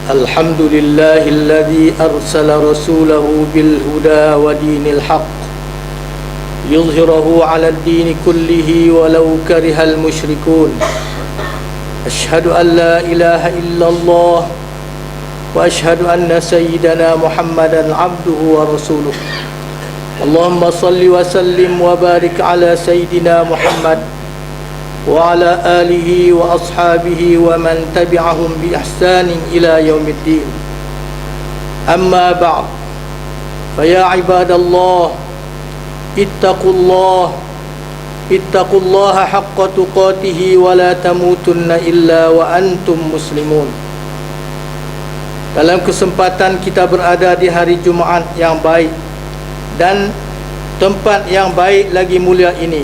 الحمد لله الذي أرسل رسوله بالهدى ودين الحق يظهره على الدين كله ولو كره المشركون أشهد أن لا إله إلا الله وأشهد أن سيدنا محمدا عبده ورسوله اللهم صل وسلم وبارك على سيدنا محمد وعلى آله وأصحابه ومن تبعهم بإحسان إلى يوم الدين أما بعد فيا عباد الله اتقوا الله حق تقاته ولا تموتن إلا وأنتم مسلمون. Dalam kesempatan kita berada di hari Jumaat yang baik dan tempat yang baik lagi mulia ini,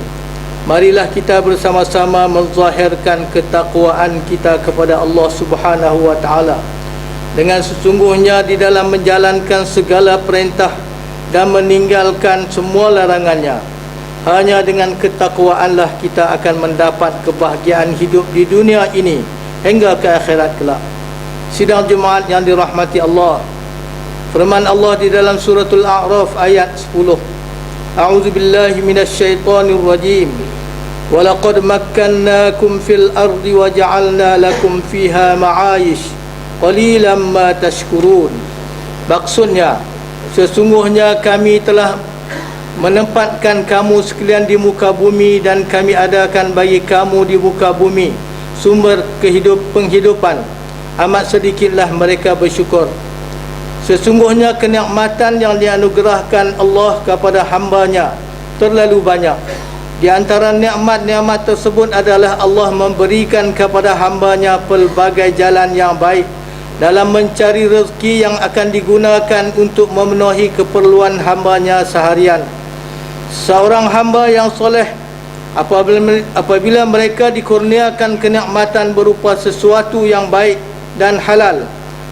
marilah kita bersama-sama menzahirkan ketakwaan kita kepada Allah Subhanahu wa taala dengan sesungguhnya di dalam menjalankan segala perintah dan meninggalkan semua larangannya. Hanya dengan ketakwaanlah kita akan mendapat kebahagiaan hidup di dunia ini hingga ke akhirat kelak. Sidang Jumaat yang dirahmati Allah, firman Allah di dalam suratul A'raf ayat 10, A'udzu billahi minasyaitonir rajim. Walaqad makkannakum fil ardi wa ja'alna lakum fiha ma'ayish qalilan ma tashkurun. Maksudnya, sesungguhnya kami telah menempatkan kamu sekalian di muka bumi dan kami adakan bagi kamu di muka bumi sumber penghidupan. Amat sedikitlah mereka bersyukur. Sesungguhnya kenikmatan yang dianugerahkan Allah kepada hamba-Nya terlalu banyak. Di antara nikmat-nikmat tersebut adalah Allah memberikan kepada hamba-Nya pelbagai jalan yang baik dalam mencari rezeki yang akan digunakan untuk memenuhi keperluan hamba-Nya seharian. Seorang hamba yang soleh apabila mereka dikurniakan kenikmatan berupa sesuatu yang baik dan halal,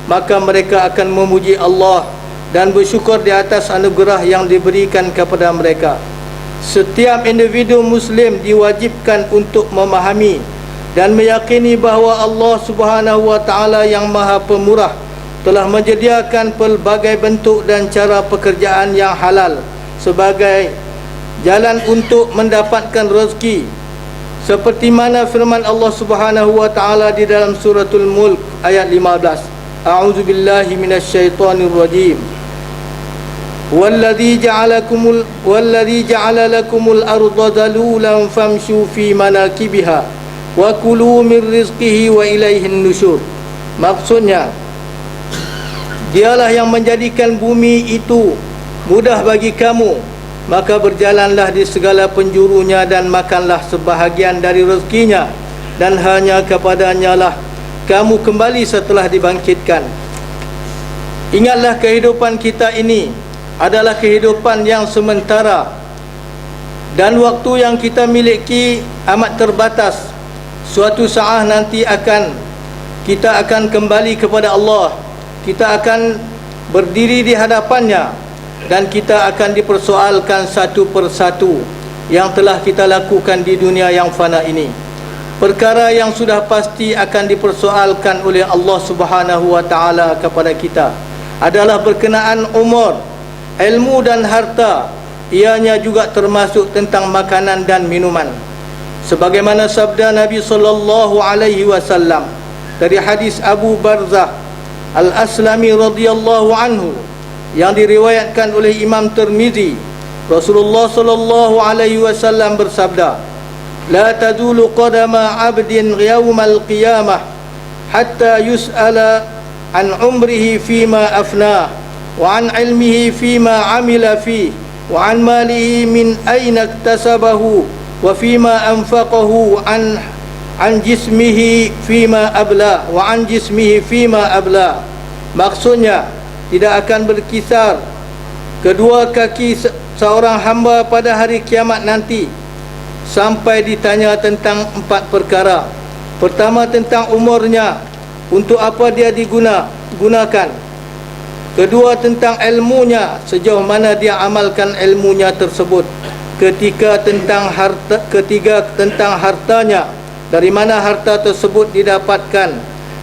maka mereka akan memuji Allah dan bersyukur di atas anugerah yang diberikan kepada mereka. Setiap individu Muslim diwajibkan untuk memahami dan meyakini bahawa Allah Subhanahu wa taala yang Maha Pemurah telah menyediakan pelbagai bentuk dan cara pekerjaan yang halal sebagai jalan untuk mendapatkan rezeki, seperti mana firman Allah Subhanahu wa taala di dalam suratul Mulk ayat 15, A'udzu billahi minasyaitonir rajim. Walladzi ja'ala lakumul arda dhalulan famshu fi manakibiha wa kulu min rizqihi wa ilaihin nusyur. Maksudnya, Dialah yang menjadikan bumi itu mudah bagi kamu, maka berjalanlah di segala penjurunya dan makanlah sebahagian dari rezekinya, dan hanya kepadanya lah kamu kembali setelah dibangkitkan. Ingatlah, kehidupan kita ini adalah kehidupan yang sementara, dan waktu yang kita miliki amat terbatas. Suatu saat nanti kita akan kembali kepada Allah. Kita akan berdiri di hadapannya, dan kita akan dipersoalkan satu persatu yang telah kita lakukan di dunia yang fana ini. Perkara yang sudah pasti akan dipersoalkan oleh Allah Subhanahu wa taala kepada kita adalah berkenaan umur, ilmu dan harta. Ianya juga termasuk tentang makanan dan minuman. Sebagaimana sabda Nabi sallallahu alaihi wasallam dari hadis Abu Barzah Al-Aslami radhiyallahu anhu yang diriwayatkan oleh Imam Tirmizi, Rasulullah sallallahu alaihi wasallam bersabda, "La tazulu qadama 'abdin yawmal qiyamah hatta yus'ala an umrihi fima afnah wa an ilmihi fima 'amila fihi wa an malihi min aina iktasabahu wa fima anfaqahu an jismihi fima abla wa an jismihi fima abla." Maksudnya, tidak akan berkisar kedua kaki seorang hamba pada hari kiamat nanti sampai ditanya tentang 4 perkara. Pertama, tentang umurnya, untuk apa dia digunakan. Kedua, tentang ilmunya, sejauh mana dia amalkan ilmunya tersebut. Ketiga, tentang hartanya, dari mana harta tersebut didapatkan.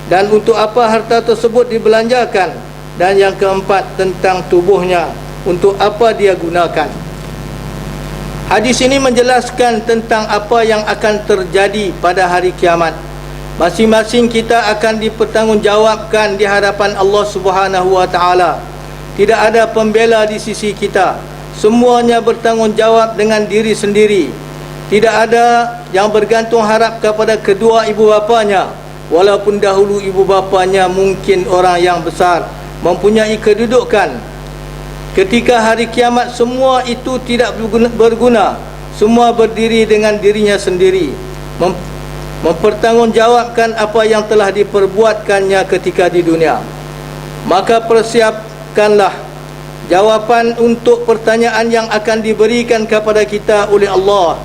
dan untuk apa harta tersebut dibelanjakan, dan yang keempat tentang tubuhnya, untuk apa dia gunakan. Hadis ini menjelaskan tentang apa yang akan terjadi pada hari kiamat. Masing-masing kita akan dipertanggungjawabkan di hadapan Allah Subhanahu wa taala. Tidak ada pembela di sisi kita. Semuanya bertanggungjawab dengan diri sendiri. Tidak ada yang bergantung harap kepada kedua ibu bapanya, walaupun dahulu ibu bapanya mungkin orang yang besar, mempunyai kedudukan. Ketika hari kiamat, semua itu tidak berguna. Semua berdiri dengan dirinya sendiri, mempertanggungjawabkan apa yang telah diperbuatkannya ketika di dunia. Maka persiapkanlah jawapan untuk pertanyaan yang akan diberikan kepada kita oleh Allah.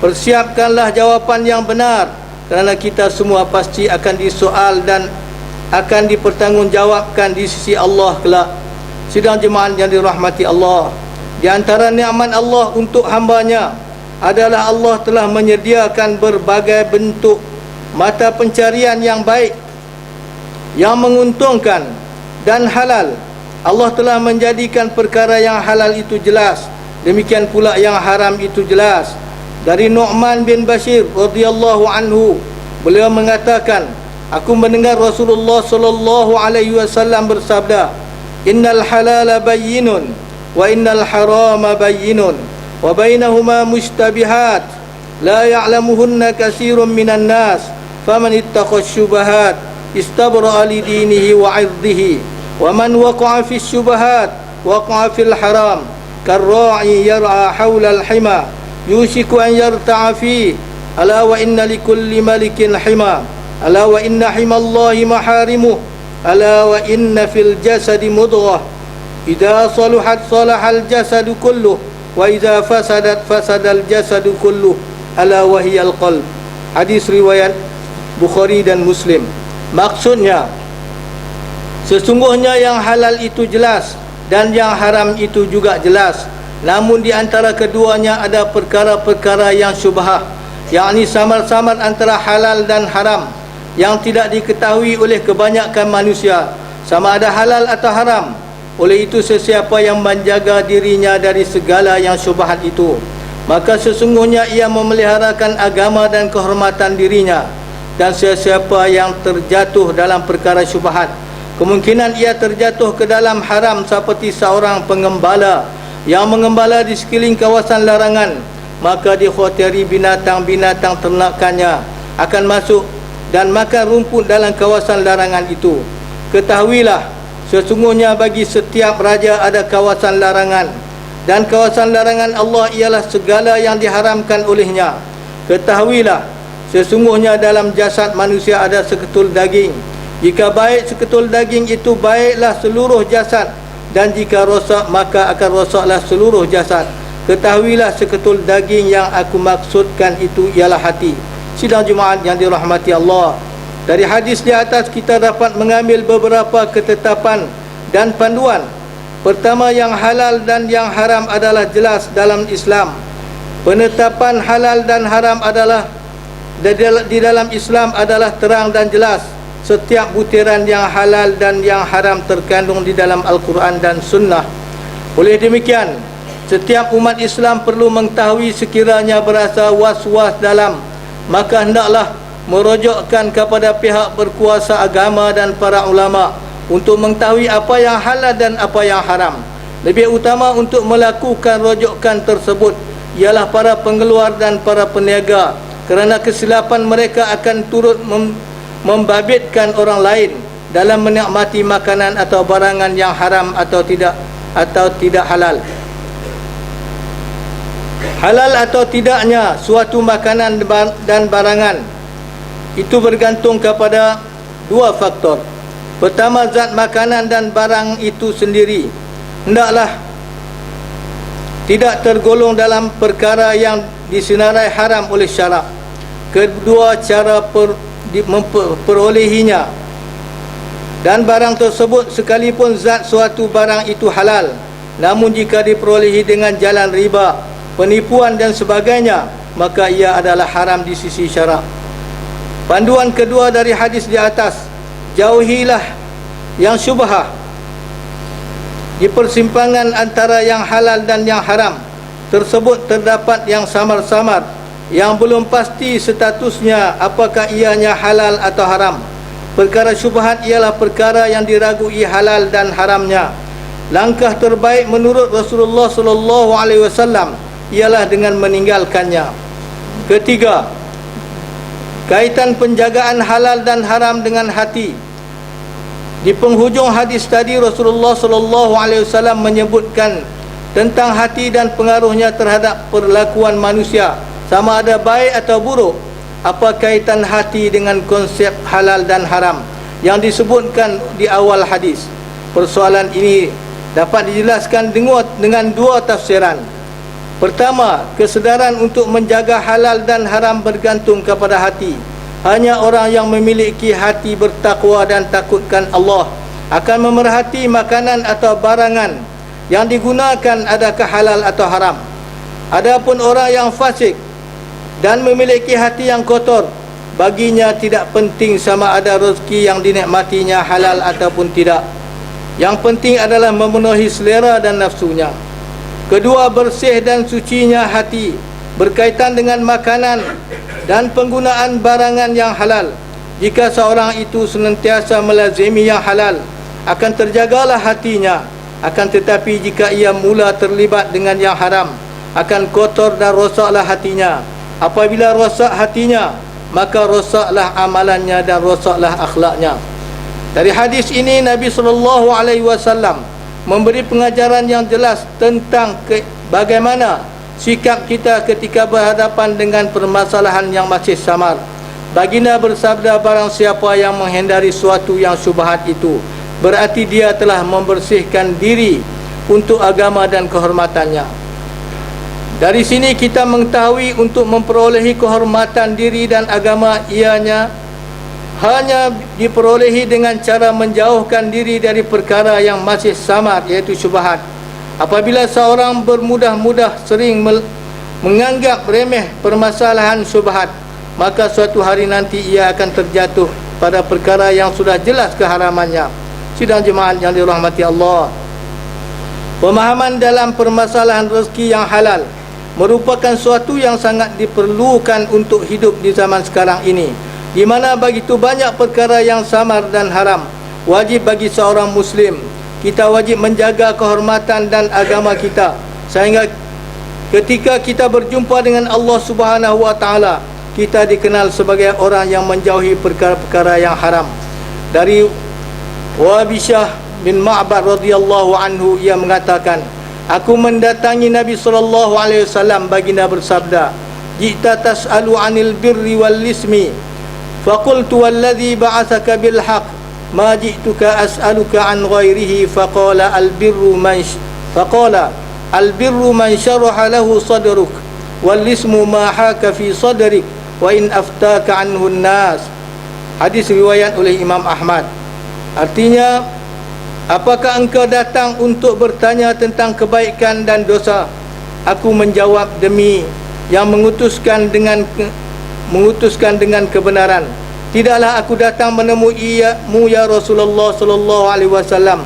Persiapkanlah jawapan yang benar, kerana kita semua pasti akan disoal dan akan dipertanggungjawabkan di sisi Allah kelak. Sidang jemaah yang dirahmati Allah, di antara nikmat Allah untuk hamba-Nya adalah Allah telah menyediakan berbagai bentuk mata pencarian yang baik, yang menguntungkan dan halal. Allah telah menjadikan perkara yang halal itu jelas, demikian pula yang haram itu jelas. Dari Nu'man bin Bashir radhiyallahu anhu, beliau mengatakan, aku mendengar Rasulullah sallallahu alaihi wasallam bersabda, innal halala bayyinun wa innal harama bayyinun wa bainahuma mushtabihat la ya'lamuhunna katsirun minan nas faman ittaqa syubahat istabra'a li dinihi wa 'irdihi wa man waqa'a fi syubahat waqa'a fil haram karra'i yar'a hawla al-hima yushiku an yarta'a fi ala wa inna likulli malikin hima ala wa inna himallahi maharimuh ala wa inna fil jasadi mudghah idza saluhat salahal jasadu kulluh wa idza fasadat fasadal jasadu kulluh ala wa hiyal qalb. Hadis riwayat Bukhari dan Muslim. Maksudnya, sesungguhnya yang halal itu jelas dan yang haram itu juga jelas, namun di antara keduanya ada perkara-perkara yang syubhah, yakni samar-samar antara halal dan haram, yang tidak diketahui oleh kebanyakan manusia, sama ada halal atau haram. Oleh itu, sesiapa yang menjaga dirinya dari segala yang syubhat itu, maka sesungguhnya ia memeliharakan agama dan kehormatan dirinya. Dan sesiapa yang terjatuh dalam perkara syubhat, kemungkinan ia terjatuh ke dalam haram, seperti seorang pengembala yang mengembala di sekeliling kawasan larangan, maka dikhawatiri binatang-binatang ternakannya akan masuk dan makan rumput dalam kawasan larangan itu. Ketahuilah, sesungguhnya bagi setiap raja ada kawasan larangan, dan kawasan larangan Allah ialah segala yang diharamkan olehnya. Ketahuilah, sesungguhnya dalam jasad manusia ada seketul daging. Jika baik seketul daging itu, baiklah seluruh jasad, dan jika rosak, maka akan rosaklah seluruh jasad. Ketahuilah, seketul daging yang aku maksudkan itu ialah hati. Sidang Jumaat yang dirahmati Allah, dari hadis di atas kita dapat mengambil beberapa ketetapan dan panduan. Pertama, yang halal dan yang haram adalah jelas dalam Islam. Penetapan halal dan haram adalah di dalam Islam adalah terang dan jelas. Setiap butiran yang halal dan yang haram terkandung di dalam Al-Quran dan Sunnah. Oleh demikian, setiap umat Islam perlu mengetahui, sekiranya berasa was-was dalam, maka hendaklah merujukkan kepada pihak berkuasa agama dan para ulama untuk mengetahui apa yang halal dan apa yang haram. Lebih utama untuk melakukan rujukan tersebut ialah para pengeluar dan para peniaga, kerana kesilapan mereka akan turut membabitkan orang lain dalam menikmati makanan atau barangan yang haram atau tidak halal. Halal atau tidaknya suatu makanan dan barangan itu bergantung kepada dua faktor. Pertama, zat makanan dan barang itu sendiri hendaklah tidak tergolong dalam perkara yang disinarai haram oleh syarak. Kedua, cara memperolehinya. Dan barang tersebut, sekalipun zat suatu barang itu halal, namun jika diperolehi dengan jalan riba, penipuan dan sebagainya, maka ia adalah haram di sisi syarak. Panduan kedua dari hadis di atas, jauhilah yang syubhah di persimpangan antara yang halal dan yang haram. Tersebut terdapat yang samar-samar, yang belum pasti statusnya apakah ianya halal atau haram. Perkara syubhat ialah perkara yang diragui halal dan haramnya. Langkah terbaik menurut Rasulullah SAW ialah dengan meninggalkannya. Ketiga, kaitan penjagaan halal dan haram dengan hati. Di penghujung hadis tadi Rasulullah SAW menyebutkan tentang hati dan pengaruhnya terhadap perlakuan manusia, sama ada baik atau buruk. Apa kaitan hati dengan konsep halal dan haram yang disebutkan di awal hadis? Persoalan ini dapat dijelaskan dengan dua tafsiran. Pertama, kesedaran untuk menjaga halal dan haram bergantung kepada hati. Hanya orang yang memiliki hati bertakwa dan takutkan Allah akan memerhati makanan atau barangan yang digunakan adakah halal atau haram. Adapun orang yang fasik dan memiliki hati yang kotor, baginya tidak penting sama ada rezeki yang dinikmatinya halal ataupun tidak. Yang penting adalah memenuhi selera dan nafsunya. Kedua, bersih dan sucinya hati berkaitan dengan makanan dan penggunaan barangan yang halal. Jika seorang itu senantiasa melazimi yang halal, akan terjagalah hatinya. Akan tetapi jika ia mula terlibat dengan yang haram, akan kotor dan rosaklah hatinya. Apabila rosak hatinya, maka rosaklah amalannya dan rosaklah akhlaknya. Dari hadis ini Nabi SAW memberi pengajaran yang jelas tentang bagaimana sikap kita ketika berhadapan dengan permasalahan yang masih samar. Baginda bersabda, barang siapa yang menghindari suatu yang syubhat itu, berarti dia telah membersihkan diri untuk agama dan kehormatannya. Dari sini kita mengetahui untuk memperolehi kehormatan diri dan agama ianya hanya diperolehi dengan cara menjauhkan diri dari perkara yang masih samar, iaitu syubhat. Apabila seorang bermudah-mudah sering menganggap remeh permasalahan syubhat, maka suatu hari nanti ia akan terjatuh pada perkara yang sudah jelas keharamannya. Sidang jemaat yang dirahmati Allah, pemahaman dalam permasalahan rezeki yang halal merupakan suatu yang sangat diperlukan untuk hidup di zaman sekarang ini, di mana begitu banyak perkara yang samar dan haram. Wajib bagi seorang Muslim, kita wajib menjaga kehormatan dan agama kita, sehingga ketika kita berjumpa dengan Allah Subhanahu wa taala, kita dikenal sebagai orang yang menjauhi perkara-perkara yang haram. Dari Wabishah bin Ma'bad radhiyallahu anhu, ia mengatakan, aku mendatangi Nabi SAW, baginda bersabda, jita tas'alu 'anil birri wal ismi, faqultu walladhi ba'athaka bil haqq ma ji'tuka as'aluka an ghairihi, faqala albirru man syaraha lahu sadruk wal ismu ma haka fi sadrik wa in aftaka anhu an-nas. Hadis riwayat oleh Imam Ahmad. Artinya, apakah engkau datang untuk bertanya tentang kebaikan dan dosa? Aku menjawab, demi yang mengutuskan dengan kebenaran, tidaklah aku datang menemuimu ya Rasulullah SAW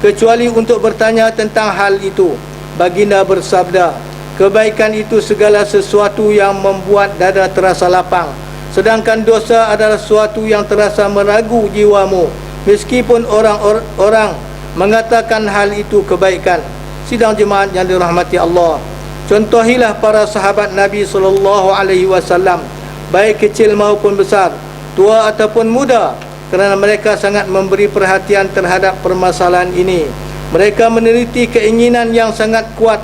kecuali untuk bertanya tentang hal itu. Baginda bersabda, kebaikan itu segala sesuatu yang membuat dada terasa lapang, sedangkan dosa adalah sesuatu yang terasa meragu jiwamu, meskipun orang-orang mengatakan hal itu kebaikan. Sidang jemaat yang dirahmati Allah, contohilah para sahabat Nabi SAW, baik kecil maupun besar, tua ataupun muda, kerana mereka sangat memberi perhatian terhadap permasalahan ini. Mereka meneliti keinginan yang sangat kuat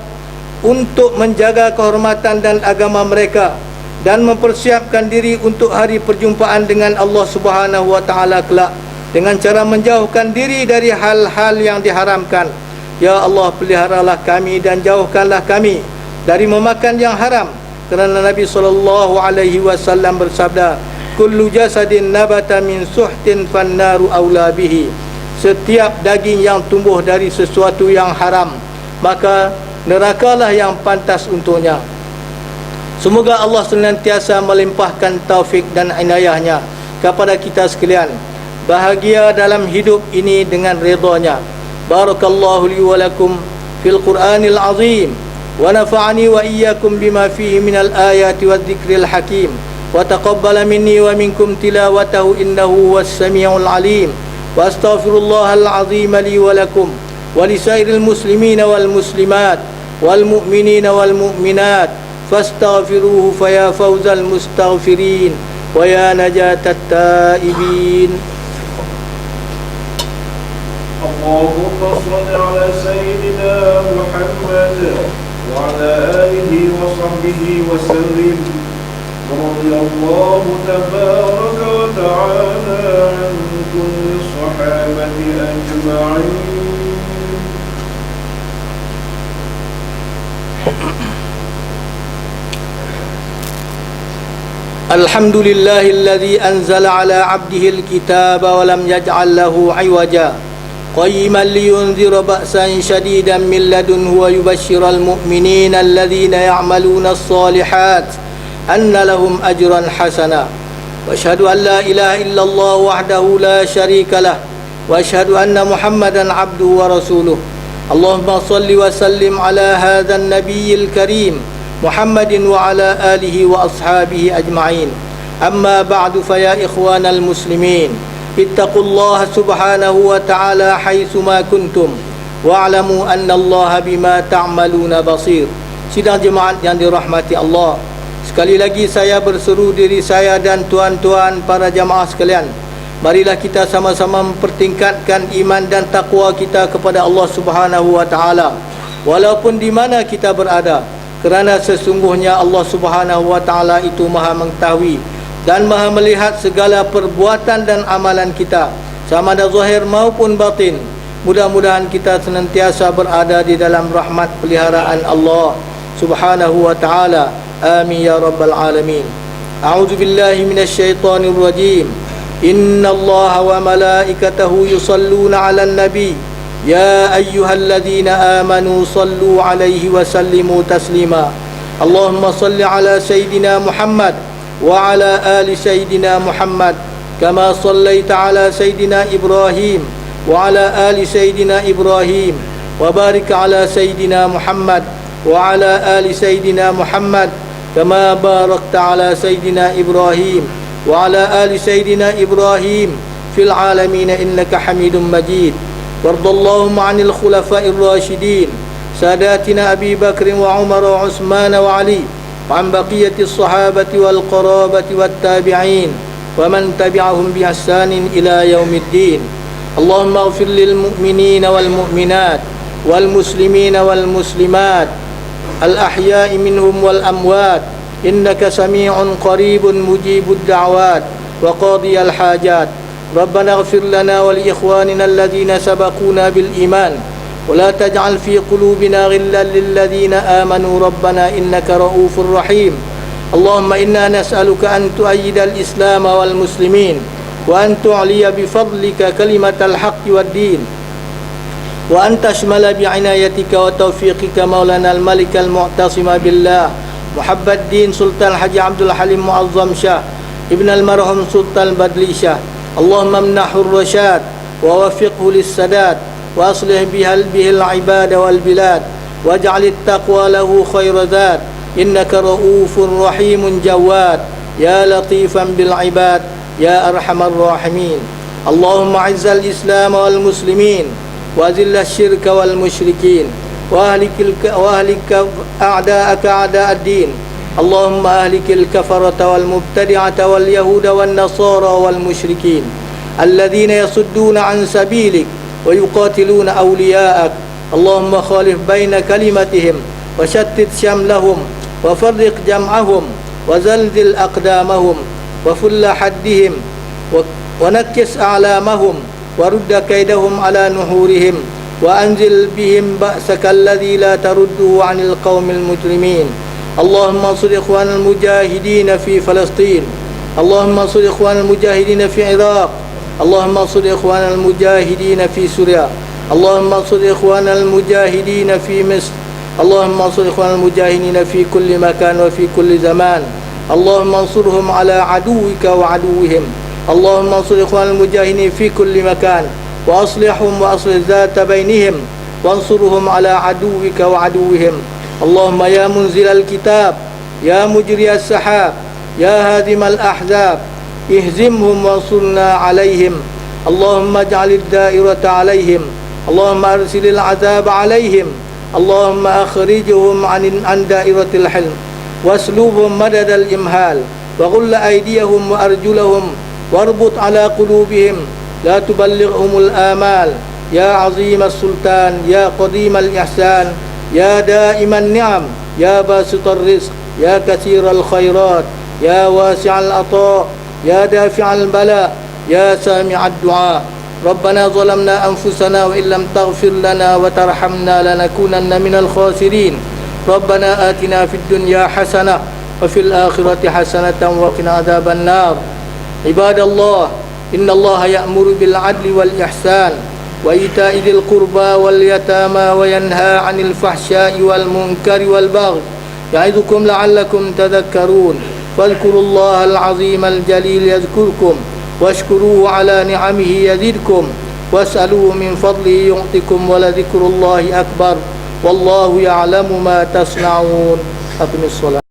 untuk menjaga kehormatan dan agama mereka dan mempersiapkan diri untuk hari perjumpaan dengan Allah Subhanahu wa taala kelak dengan cara menjauhkan diri dari hal-hal yang diharamkan. Ya Allah, peliharalah kami dan jauhkanlah kami dari memakan yang haram, kerana Nabi SAW bersabda, kullu jasadin nabata min suhtin fannaru aula bihi. Setiap daging yang tumbuh dari sesuatu yang haram, maka nerakalah yang pantas untuknya. Semoga Allah senantiasa melimpahkan taufik dan inayahnya kepada kita sekalian, bahagia dalam hidup ini dengan ridha-Nya. Barakallahu li wa lakum fil Qur'anil azim wa nafa'ani wa iyyakum bima fihi minal ayati wadh-dhikril hakim wa taqabbala minni wa minkum tilawatahu innahu huwas samiul alim. Wa astaghfirullahal azim li wa lakum wa lisairil muslimina wal muslimat wal mu'minina wal mu'minat fastaghfiruhu faya fawzal mustaghfirin wa ya najatat taibin. Allahumma salli ala sayyidina Muhammad wa ala alihi wa sahbihi wa sallim. Radiyallahu tabaraka wa ta'ala an kulli sahabati ajma'in. Alhamdulillahilladzi anzala ala 'abdihi al-kitaba wa lam yaj'al lahu 'iwaja qayyiman liyunzira ba'san shadidan min ladunhu wa yubashshiral mu'minina alladhina ya'maluna as-solihat anna lahum ajran hasana. Wa asyhadu an la ilaha illallah wahdahu la syarika lah wa asyhadu anna Muhammadan 'abduhu wa rasuluh. Allahumma salli wa sallim ala hadzal nabiyyil karim Muhammadin wa ala alihi wa ashabihi ajma'in. Amma ba'du, fa ya ikhwanal muslimin, ittaqullaha subhanahu wa ta'ala haitsu ma kuntum wa'lamu anna Allaha bima ta'maluna basir. Sidang jemaat yang dirahmati Allah, sekali lagi saya berseru diri saya dan tuan-tuan para jamaah sekalian, marilah kita sama-sama mempertingkatkan iman dan takwa kita kepada Allah Subhanahu wa taala walaupun di mana kita berada, kerana sesungguhnya Allah Subhanahu wa taala itu Maha mengetahui dan Maha melihat segala perbuatan dan amalan kita, sama ada zahir maupun batin. Mudah-mudahan kita senantiasa berada di dalam rahmat peliharaan Allah Subhanahu wa taala. Amin ya rabbal alamin. A'udzu billahi minasyaitonir rajim. Innallaha wa malaikatahu yusalluna 'alan nabi ya ayyuhalladzina amanu sallu 'alaihi wa sallimu taslima. Allahumma salli 'ala sayyidina Muhammad wa 'ala ali sayyidina Muhammad kama sallaita 'ala sayyidina Ibrahim wa 'ala ali sayyidina Ibrahim wa barik 'ala sayyidina Muhammad wa 'ala ali sayyidina Muhammad kama barakta 'ala sayyidina Ibrahim wa 'ala ali sayyidina Ibrahim fil 'alamin innaka Hamidum Majid. وارض اللهم عن الخلفاء الراشدين ساداتنا أبي بكر وعمر وعثمان وعلي وعن بقية الصحابة والقرابة والتابعين ومن تبعهم بإحسان إلى يوم الدين. اللهم اغفر للمؤمنين والمؤمنات والمسلمين والمسلمات الأحياء منهم والأموات إنك سميع قريب مجيب الدعوات وقاضي الحاجات. ربنا اغفر لنا ولإخواننا الذين سبقونا بالإيمان ولا تجعل في قلوبنا غلا للذين آمنوا ربنا إنك رؤوف رحيم. اللهم إنا نسألك أن تؤيد الإسلام والمسلمين وأن تعلي بفضلك كلمة الحق والدين وأن تشمل بعنايتك وتوفيقك مولانا الملك المعتصم بالله محب الدين سلطان الحج عبد الحليم معظم شاه ابن المرحوم سلطان بدلي شاه. اللهم امنحه الرشاد ووفقه للسداد وأصلح به العباد والبلاد واجعل التقوى له خير ذات إنك رؤوف رحيم جواد يا لطيفا بالعباد يا أرحم الراحمين. اللهم أعز الإسلام والمسلمين وأذل الشرك والمشركين وأهلك أعداءك أعداء الدين. اللهم أهلك الكفرة والمبتدعة واليهود والنصارى والمشركين الذين يصدون عن سبيلك ويقاتلون أولياءك. اللهم خالف بين كلمتهم وشتت شملهم وفرق جمعهم وزلزل أقدامهم وفل حدهم ونكس أعلامهم ورد كيدهم على نحورهم وأنزل بهم بأسك الذي لا ترده عن القوم المجرمين. اللهم انصر إخوان المجاهدين في فلسطين. اللهم انصر إخوان المجاهدين في العراق. اللهم انصر إخوان المجاهدين في سوريا. اللهم انصر إخوان المجاهدين في مصر. اللهم انصر إخوان المجاهدين في كل مكان وفي كل زمان. اللهم انصرهم على عدوك وعدوهم اللهم انصر إخوان المجاهدين في كل مكان وأصلحهم وأصلح ذات بينهم وانصرهم على عدوك وعدوهم. اللهم يا منزل الكتاب يا مجري السحاب يا هادم الأحزاب اهزمهم وانصرنا عليهم. اللهم اجعل الدائرة عليهم. اللهم أرسل العذاب عليهم. اللهم أخرجهم عن دائرة الحلم واسلوبهم مدد الإمهال وغل أيديهم وأرجلهم واربط على قلوبهم لا تبلغهم الآمال. يا عظيم السلطان يا قديم الإحسان يا دائم النعم يا باسط الرزق يا كثير الخيرات يا واسع العطاء يا دافع البلاء يا سامع الدعاء. ربنا ظلمنا أنفسنا وإن لم تغفر لنا وترحمنا لنكونن من الخاسرين. ربنا آتنا في الدنيا حسنة وفي الآخرة حسنة وقنا عذاب النار. عباد الله إن الله يأمر بالعدل والإحسان وإيتاء ذي القربى واليتامى وينهى عن الفحشاء والمنكر والبغي يعظكم لعلكم تذكرون. فاذكروا الله العظيم الجليل يذكركم واشكروه على نعمه يزدكم واسألوه من فضله يعطكم ولذكر الله أكبر والله يعلم ما تصنعون. أقم الصلاة.